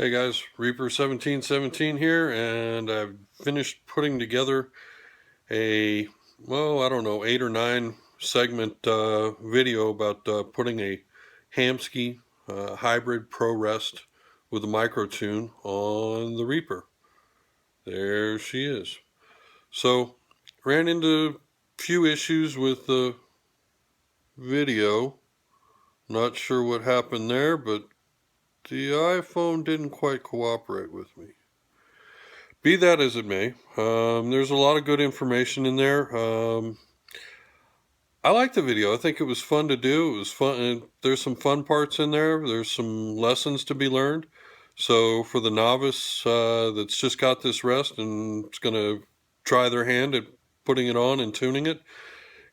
Hey guys, Reaper1717 here, and I've finished putting together a, well, I don't know, 8 or 9 segment video about putting a Hamskea Hybrid Pro Rest with a micro tune on the Reaper. There she is. So, ran into a few issues with the video. Not sure what happened there, but the iPhone didn't quite cooperate with me. Be that as it may, there's a lot of good information in there. I like the video. I think it was fun to do. It was fun. And there's some fun parts in there. There's some lessons to be learned. So for the novice that's just got this rest and is going to try their hand at putting it on and tuning it,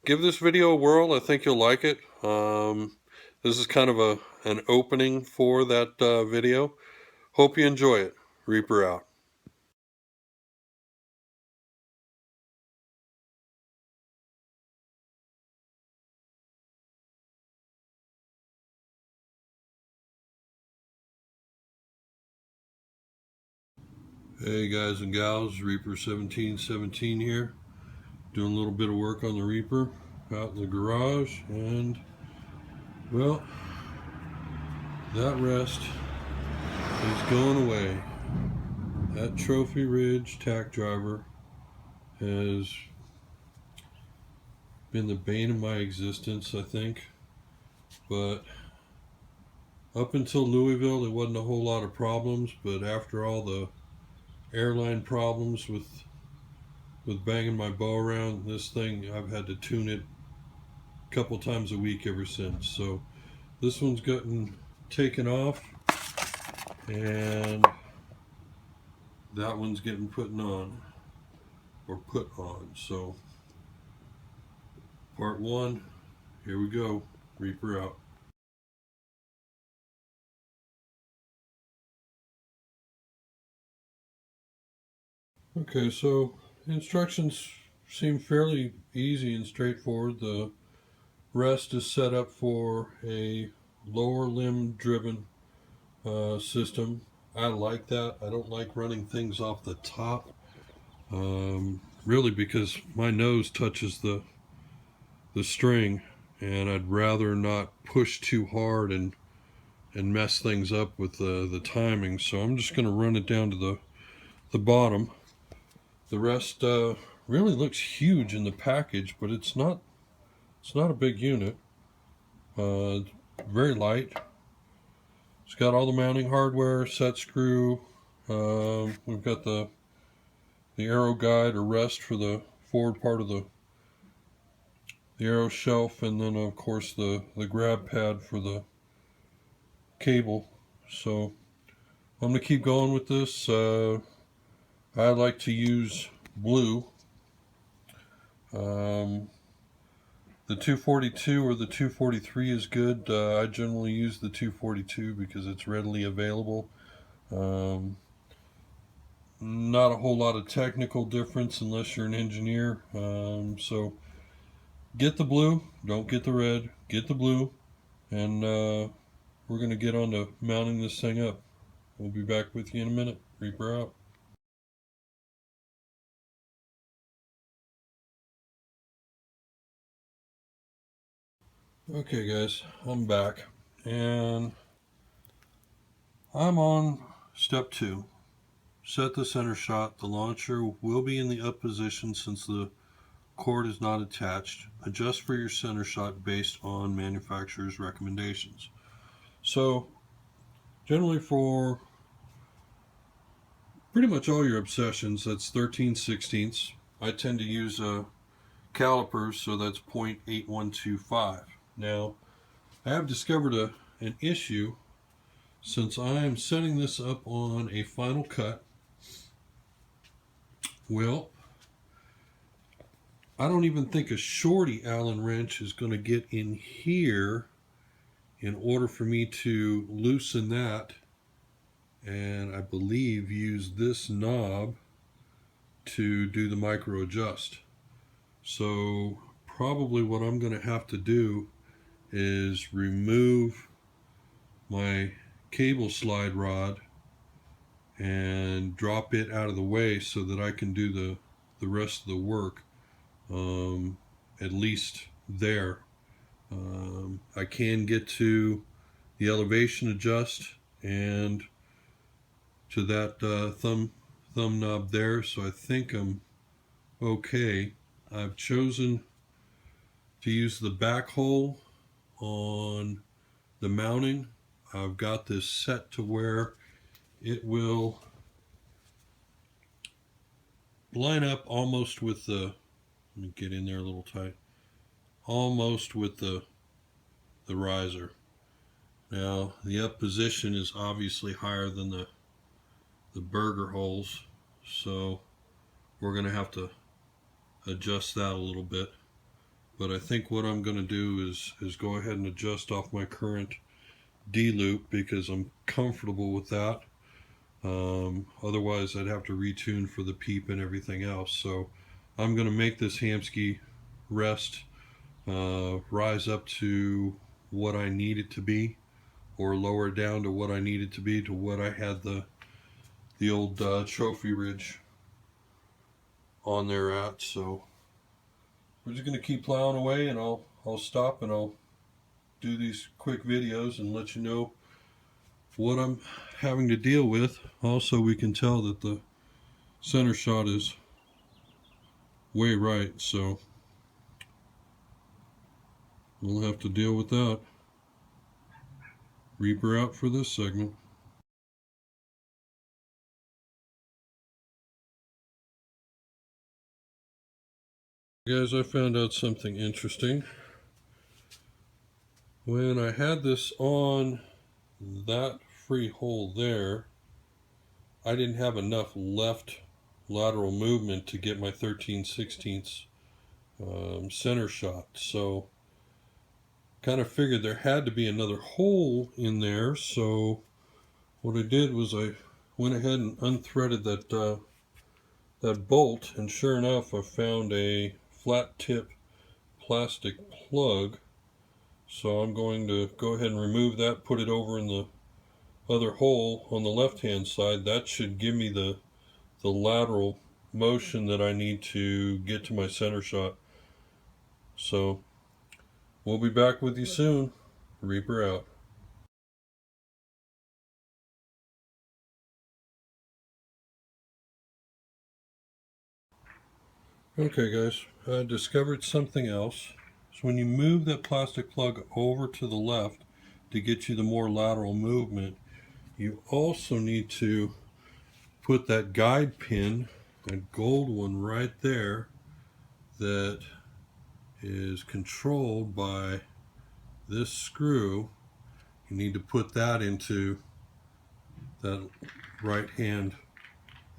give this video a whirl. I think you'll like it. This is kind of an opening for that video. Hope you enjoy it. Reaper out. Hey guys and gals, Reaper1717 here, doing a little bit of work on the Reaper out in the garage, and well, that rest is going away. That Trophy Ridge tack driver has been the bane of my existence, I think, but up until Louisville there wasn't a whole lot of problems, but after all the airline problems with banging my bow around, this thing, I've had to tune it a couple times a week ever since. So this one's gotten taken off, and that one's getting put on. So part one, here we go. Reaper out. Okay, so instructions seem fairly easy and straightforward. The rest is set up for a lower limb driven system. I like that. I don't like running things off the top, really, because my nose touches the string, and I'd rather not push too hard and mess things up with the timing. So I'm just going to run it down to the bottom. The rest really looks huge in the package, but it's not a big unit. Very light. It's got all the mounting hardware, set screw. We've got the arrow guide or rest for the forward part of the arrow shelf, and then of course the grab pad for the cable. So I'm going to keep going with this. I like to use blue. The 242 or the 243 is good. I generally use the 242 because it's readily available. Not a whole lot of technical difference unless you're an engineer. So get the blue, don't get the red, get the blue, and we're going to get on to mounting this thing up. We'll be back with you in a minute. Reaper out. Okay guys, I'm back, and I'm on step 2. Set the center shot. The launcher will be in the up position since the cord is not attached. Adjust for your center shot based on manufacturer's recommendations. So generally for pretty much all your obsessions, that's 13/16. I tend to use calipers, so that's 0.8125. Now, I have discovered an issue since I am setting this up on a final cut. Well, I don't even think a shorty Allen wrench is going to get in here in order for me to loosen that, and I believe use this knob to do the micro adjust. So probably what I'm going to have to do is remove my cable slide rod and drop it out of the way so that I can do the rest of the work, at least there. I can get to the elevation adjust and to that thumb knob there, so I think I'm okay. I've chosen to use the back hole on the mounting. I've got this set to where it will line up almost with the, let me get in there a little tight, almost with the riser. Now the up position is obviously higher than the burger holes, so we're going to have to adjust that a little bit. But I think what I'm going to do is go ahead and adjust off my current D loop because I'm comfortable with that. Otherwise I'd have to retune for the peep and everything else. So I'm going to make this Hamskea rest rise up to what I need it to be, or lower down to what I need it to be, to what I had the old trophy ridge on there at. So we're just going to keep plowing away, and I'll stop and I'll do these quick videos and let you know what I'm having to deal with. Also, we can tell that the center shot is way right, so we'll have to deal with that. Reaper out for this segment. Guys, I found out something interesting. When I had this on that free hole there, I didn't have enough left lateral movement to get my 13/16 center shot, so kind of figured there had to be another hole in there. So what I did was I went ahead and unthreaded that bolt, and sure enough I found a flat tip plastic plug. So I'm going to go ahead and remove that, put it over in the other hole on the left hand side. That should give me the lateral motion that I need to get to my center shot. So we'll be back with you soon. Reaper out. Okay guys, I discovered something else. So when you move that plastic plug over to the left to get you the more lateral movement, you also need to put that guide pin, that gold one right there, that is controlled by this screw. You need to put that into that right hand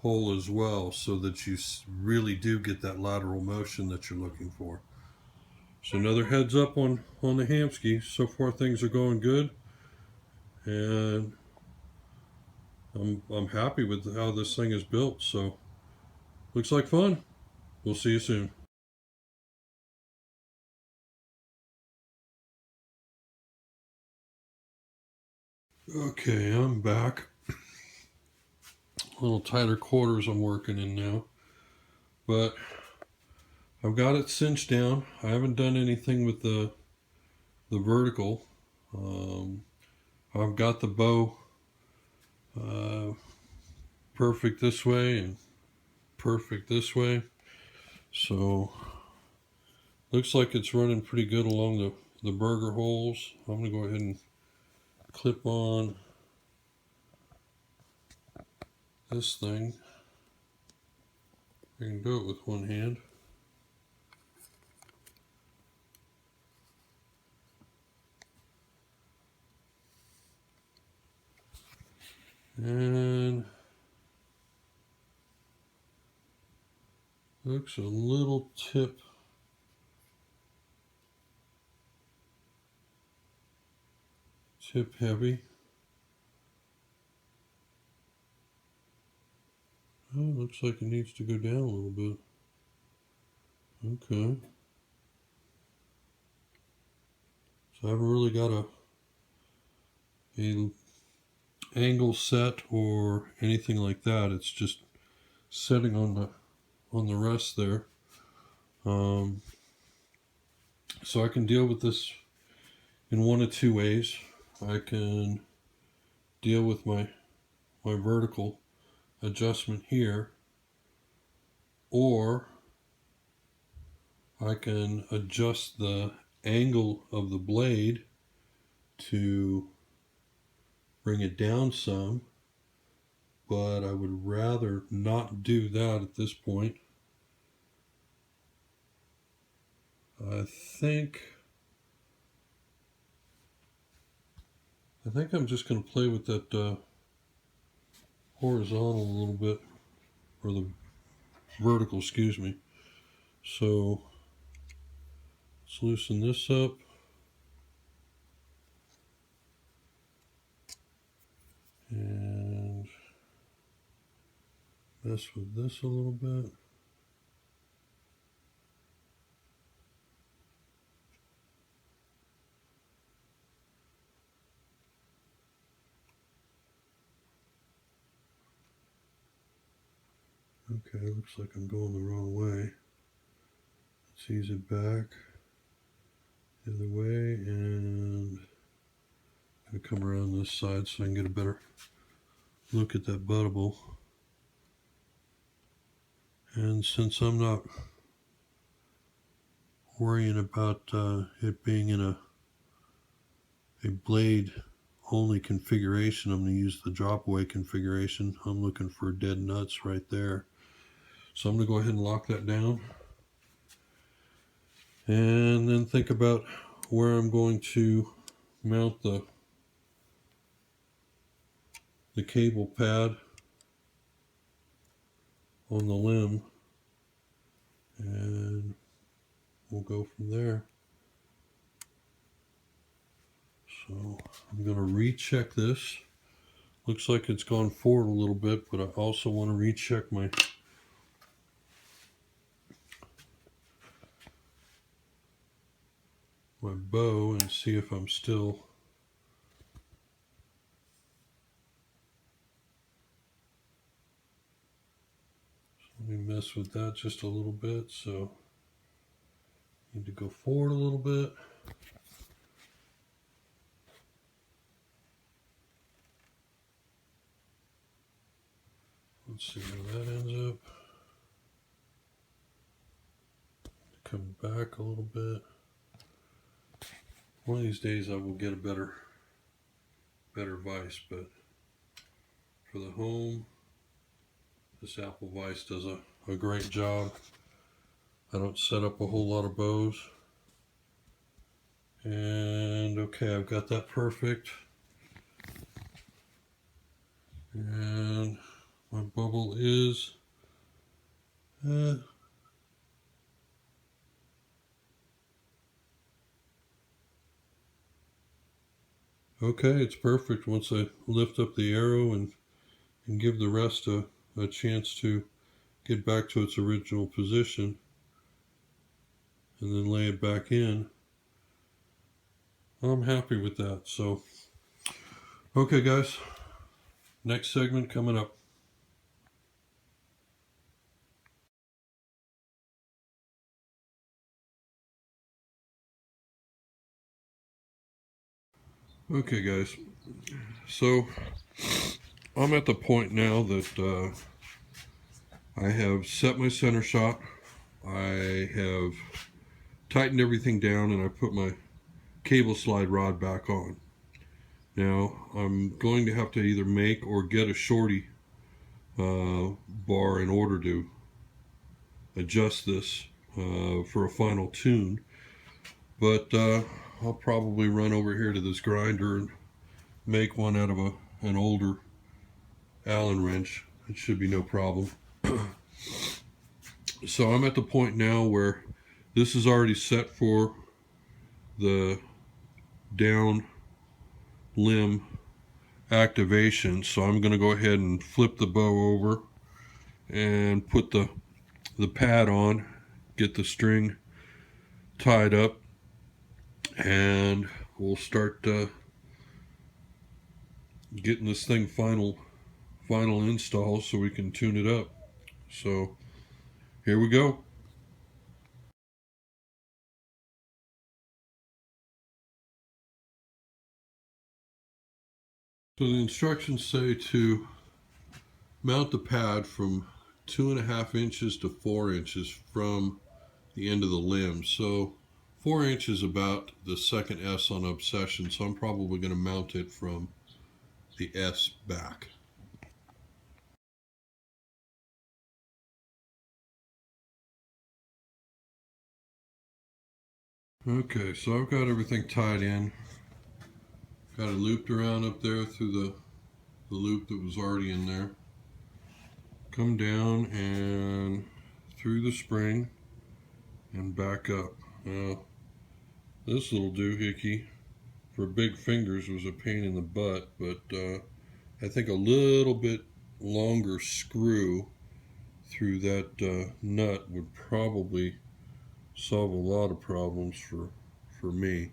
hole as well, so that you really do get that lateral motion that you're looking for. So another heads up on the Hamskea. So far things are going good, and I'm happy with how this thing is built. So looks like fun. We'll see you soon. Okay, I'm back. A little tighter quarters I'm working in now, but I've got it cinched down. I haven't done anything with the vertical. I've got the bow perfect this way and perfect this way, so looks like it's running pretty good along the burger holes. I'm gonna go ahead and clip on this thing. I can do it with one hand. And looks a little tip heavy. Oh, looks like it needs to go down a little bit. Okay. So I haven't really got a angle set or anything like that. It's just setting on the rest there. So I can deal with this in one of two ways. I can deal with my vertical adjustment here, or I can adjust the angle of the blade to bring it down some, but I would rather not do that at this point. I think I'm just going to play with that horizontal a little bit, or the vertical, excuse me. So let's loosen this up. And mess with this a little bit. Okay, looks like I'm going the wrong way. Let's ease it back the other way, and I'm going to come around this side so I can get a better look at that buttable. And since I'm not worrying about it being in a blade only configuration, I'm going to use the drop away configuration. I'm looking for dead nuts right there. So I'm going to go ahead and lock that down. And then think about where I'm going to mount the cable pad on the limb, and we'll go from there. So I'm going to recheck this. Looks like it's gone forward a little bit, but I also want to recheck my bow and see if I'm still let me mess with that just a little bit. So need to go forward a little bit. Let's see where that ends up. Come back a little bit. One of these days I will get a better vise, but for the home, this Apple vise does a great job. I don't set up a whole lot of bows. And okay, I've got that perfect. And my bubble is okay, it's perfect once I lift up the arrow and give the rest a chance to get back to its original position, and then lay it back in. I'm happy with that. So okay guys, next segment coming up. Okay guys, so I'm at the point now that I have set my center shot, I have tightened everything down, and I put my cable slide rod back on. Now I'm going to have to either make or get a shorty bar in order to adjust this for a final tune, but I'll probably run over here to this grinder and make one out of an older Allen wrench. It should be no problem. So I'm at the point now where this is already set for the down limb activation, so I'm going to go ahead and flip the bow over and put the pad on, get the string tied up, and we'll start getting this thing final install so we can tune it up. So here we go. So the instructions say to mount the pad from 2.5 inches to 4 inches from the end of the limb. So 4 inches about the second S on Obsession, so I'm probably going to mount it from the S back. Okay, so I've got everything tied in. Got it looped around up there through the loop that was already in there. Come down and through the spring and back up. Now, this little doohickey for big fingers was a pain in the butt, but I think a little bit longer screw through that nut would probably solve a lot of problems for me.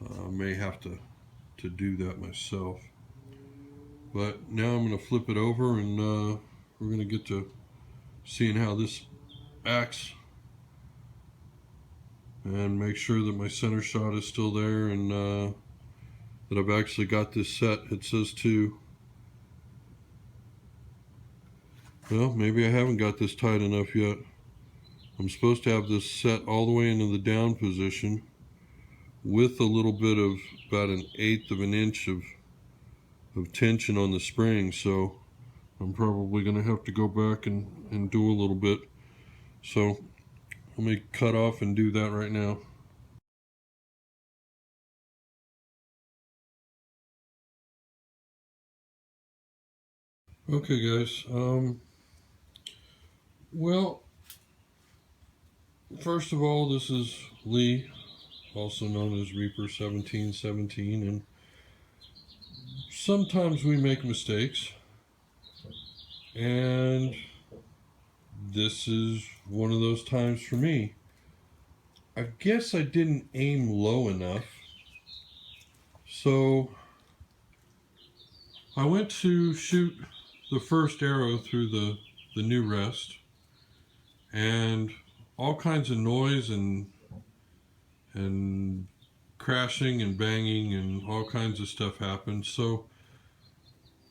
I may have to do that myself. But now I'm going to flip it over and we're going to get to seeing how this acts and make sure that my center shot is still there and that I've actually got this set. It says to, well, maybe I haven't got this tight enough yet. I'm supposed to have this set all the way into the down position with a little bit of about 1/8 of an inch of tension on the spring, so I'm probably going to have to go back and do a little bit. So let me cut off and do that right now. Okay guys, well, first of all, this is Lee, also known as Reaper 1717, and sometimes we make mistakes, and this is one of those times for me. I guess I didn't aim low enough, so I went to shoot the first arrow through the new rest, and all kinds of noise and crashing and banging and all kinds of stuff happened. So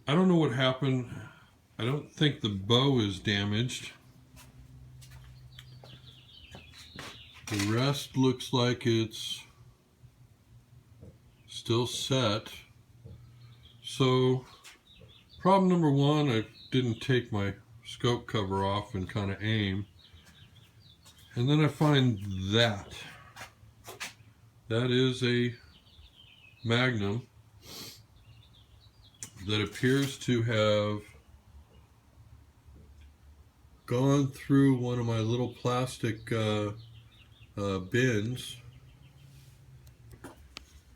I don't know what happened. I don't think the bow is damaged. The rest looks like it's still set. So problem number one, I didn't take my scope cover off and kind of aim. And then I find that is a Magnum that appears to have gone through one of my little plastic bins,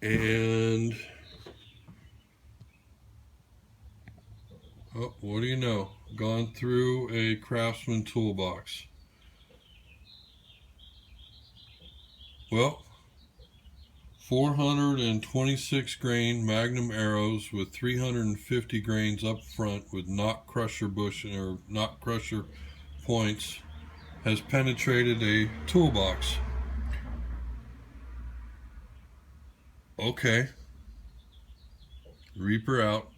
and oh, what do you know, gone through a Craftsman toolbox. Well, 426 grain Magnum arrows with 350 grains up front with knot crusher bushing or knot crusher points has penetrated a toolbox. Okay, Reaper out.